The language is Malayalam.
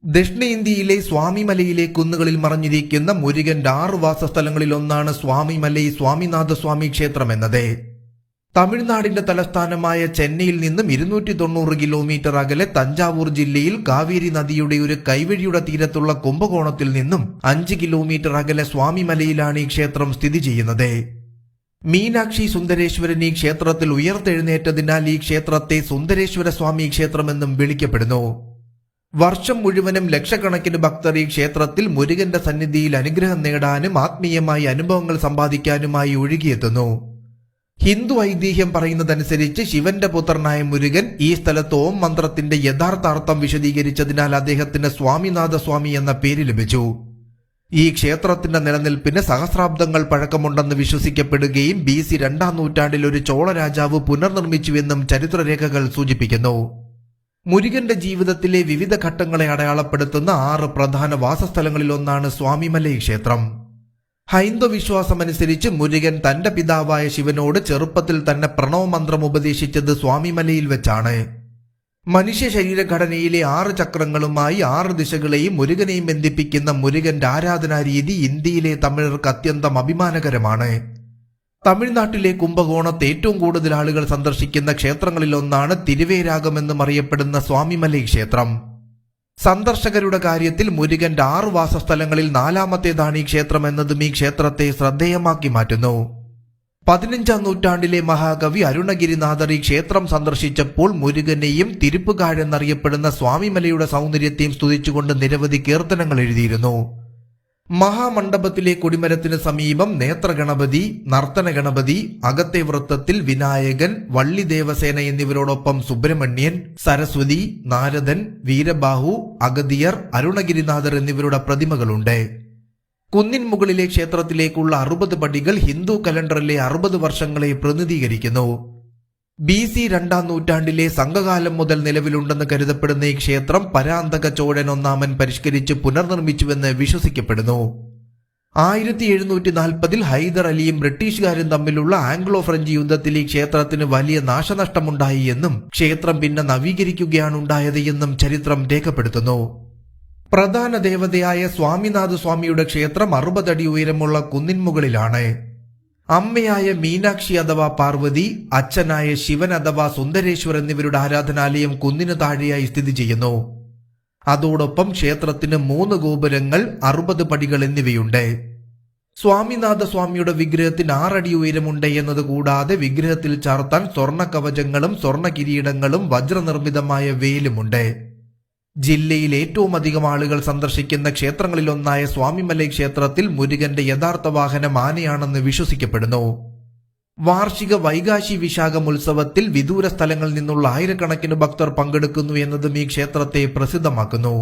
ദക്ഷിണേന്ത്യയിലെ സ്വാമിമലയിലെ കുന്നുകളിൽ മറഞ്ഞിരിക്കുന്ന മുരുകന്റെ 6 വാസസ്ഥലങ്ങളിലൊന്നാണ് സ്വാമിമലൈ സ്വാമിനാഥസ്വാമി ക്ഷേത്രമെന്നത്. തമിഴ്നാടിന്റെ തലസ്ഥാനമായ ചെന്നൈയിൽ നിന്നും 290 കിലോമീറ്റർ അകലെ തഞ്ചാവൂർ ജില്ലയിൽ കാവേരി നദിയുടെ ഒരു കൈവഴിയുടെ തീരത്തുള്ള കുംഭകോണത്തിൽ നിന്നും 5 കിലോമീറ്റർ അകലെ സ്വാമിമലയിലാണ് ഈ ക്ഷേത്രം സ്ഥിതി ചെയ്യുന്നത്. മീനാക്ഷി സുന്ദരേശ്വരൻ ഈ ക്ഷേത്രത്തിൽ ഉയർത്തെഴുന്നേറ്റതിനാൽ ഈ ക്ഷേത്രത്തെ സുന്ദരേശ്വര സ്വാമി ക്ഷേത്രമെന്നും വിളിക്കപ്പെടുന്നു. വർഷം മുഴുവനും ലക്ഷക്കണക്കിന് ഭക്തർ ഈ ക്ഷേത്രത്തിൽ മുരുകന്റെ സന്നിധിയിൽ അനുഗ്രഹം നേടാനും ആത്മീയമായി അനുഭവങ്ങൾ സമ്പാദിക്കാനുമായി ഒഴുകിയെത്തുന്നു. ഹിന്ദു ഐതിഹ്യം പറയുന്നതനുസരിച്ച് ശിവന്റെ പുത്രനായ മുരുകൻ ഈ സ്ഥലത്ത് ഓം മന്ത്രത്തിന്റെ യഥാർത്ഥ അർത്ഥം വിശദീകരിച്ചതിനാൽ അദ്ദേഹത്തിന് സ്വാമിനാഥസ്വാമി എന്ന പേര് ലഭിച്ചു. ഈ ക്ഷേത്രത്തിന്റെ നിലനിൽപ്പിന് സഹസ്രാബ്ദങ്ങൾ പഴക്കമുണ്ടെന്ന് വിശ്വസിക്കപ്പെടുകയും BC 2-ാം നൂറ്റാണ്ടിൽ ഒരു ചോള രാജാവ് പുനർനിർമ്മിച്ചുവെന്നും ചരിത്രരേഖകൾ സൂചിപ്പിക്കുന്നു. മുരുകന്റെ ജീവിതത്തിലെ വിവിധ ഘട്ടങ്ങളെ അടയാളപ്പെടുത്തുന്ന 6 പ്രധാന വാസസ്ഥലങ്ങളിലൊന്നാണ് സ്വാമിമലൈ ക്ഷേത്രം. ഹൈന്ദവ വിശ്വാസമനുസരിച്ച് മുരുകൻ തന്റെ പിതാവായ ശിവനോട് ചെറുപ്പത്തിൽ തന്നെ പ്രണവമന്ത്രം ഉപദേശിച്ചത് സ്വാമിമലയിൽ വെച്ചാണ്. മനുഷ്യ ശരീരഘടനയിലെ 6 ചക്രങ്ങളുമായി 6 ദിശകളെയും മുരുകനെയും ബന്ധിപ്പിക്കുന്ന മുരുകന്റെ ആരാധനാ രീതി ഇന്ത്യയിലെ തമിഴർക്ക് അത്യന്തം അഭിമാനകരമാണ്. തമിഴ്നാട്ടിലെ കുംഭകോണത്ത് ഏറ്റവും കൂടുതൽ ആളുകൾ സന്ദർശിക്കുന്ന ക്ഷേത്രങ്ങളിലൊന്നാണ് തിരുവേരാഗമെന്നും അറിയപ്പെടുന്ന സ്വാമിമലൈ ക്ഷേത്രം. സന്ദർശകരുടെ കാര്യത്തിൽ മുരുകന്റെ 6 വാസസ്ഥലങ്ങളിൽ 4-ാമത്തേതാണ് ഈ ക്ഷേത്രം എന്നതും ഈ ക്ഷേത്രത്തെ ശ്രദ്ധേയമാക്കി മാറ്റുന്നു. 15-ാം നൂറ്റാണ്ടിലെ മഹാകവി അരുണഗിരിനാഥർ ഈ ക്ഷേത്രം സന്ദർശിച്ചപ്പോൾ മുരുകനെയും തിരുപ്പുകാഴെന്നറിയപ്പെടുന്ന സ്വാമിമലയുടെ സൗന്ദര്യത്തെയും സ്തുതിച്ചുകൊണ്ട് നിരവധി കീർത്തനങ്ങൾ എഴുതിയിരുന്നു. മഹാമണ്ഡപത്തിലെ കൊടിമരത്തിന് സമീപം നേത്രഗണപതി, നർത്തന ഗണപതി, അകത്തെ വൃത്തത്തിൽ വിനായകൻ, വള്ളി ദേവസേന എന്നിവരോടൊപ്പം സുബ്രഹ്മണ്യൻ, സരസ്വതി, നാരദൻ, വീരബാഹു, അഗതിയർ, അരുണഗിരിനാഥർ എന്നിവരുടെ പ്രതിമകളുണ്ട്. കുന്നിൻ മുകളിലെ ക്ഷേത്രത്തിലേക്കുള്ള 60 പടികൾ ഹിന്ദു കലണ്ടറിലെ 60 വർഷങ്ങളെ പ്രതിനിധീകരിക്കുന്നു. BC 2-ാം നൂറ്റാണ്ടിലെ സംഘകാലം മുതൽ നിലവിലുണ്ടെന്ന് കരുതപ്പെടുന്ന ഈ ക്ഷേത്രം പരാന്തക ചോഴൻ 1-ാമൻ പരിഷ്കരിച്ച് പുനർനിർമ്മിച്ചുവെന്ന് വിശ്വസിക്കപ്പെടുന്നു. 1740-ൽ ഹൈദർ അലിയും ബ്രിട്ടീഷുകാരും തമ്മിലുള്ള ആംഗ്ലോ ഫ്രഞ്ച് യുദ്ധത്തിൽ ഈ ക്ഷേത്രത്തിന് വലിയ നാശനഷ്ടമുണ്ടായി എന്നും ക്ഷേത്രം പിന്നെ നവീകരിക്കുകയാണുണ്ടായത് എന്നും ചരിത്രം രേഖപ്പെടുത്തുന്നു. പ്രധാന ദേവതയായ സ്വാമിനാഥസ്വാമിയുടെ ക്ഷേത്രം 60 അടി ഉയരമുള്ള കുന്നിൻ മുകളിലാണ്. അമ്മയായ മീനാക്ഷി അഥവാ പാർവതി, അച്ഛനായ ശിവൻ അഥവാ സുന്ദരേശ്വർ എന്നിവരുടെ ആരാധനാലയം കുന്നിനു താഴെയായി സ്ഥിതി ചെയ്യുന്നു. അതോടൊപ്പം ക്ഷേത്രത്തിന് 3 ഗോപുരങ്ങൾ, 60 പടികൾ എന്നിവയുണ്ട്. സ്വാമിനാഥസ്വാമിയുടെ വിഗ്രഹത്തിന് 6 അടി ഉയരമുണ്ട് എന്നത് കൂടാതെ വിഗ്രഹത്തിൽ ചാർത്താൻ സ്വർണ്ണ കവചങ്ങളും സ്വർണ്ണ കിരീടങ്ങളും വജ്രനിർമ്മിതമായ വേലുമുണ്ട്. ജില്ലയിൽ ഏറ്റവും അധികം ആളുകൾ സന്ദർശിക്കുന്ന ക്ഷേത്രങ്ങളിലൊന്നായ സ്വാമിമലൈ ക്ഷേത്രത്തിൽ മുരുകന്റെ യഥാർത്ഥ വാഹനം ആനയാണെന്ന് വിശ്വസിക്കപ്പെടുന്നു. വാർഷിക വൈകാശി വിശാഖം ഉത്സവത്തിൽ വിദൂര സ്ഥലങ്ങളിൽ നിന്നുള്ള ആയിരക്കണക്കിന് ഭക്തർ പങ്കെടുക്കുന്നു എന്നതും ഈ ക്ഷേത്രത്തെ പ്രസിദ്ധമാക്കുന്നു.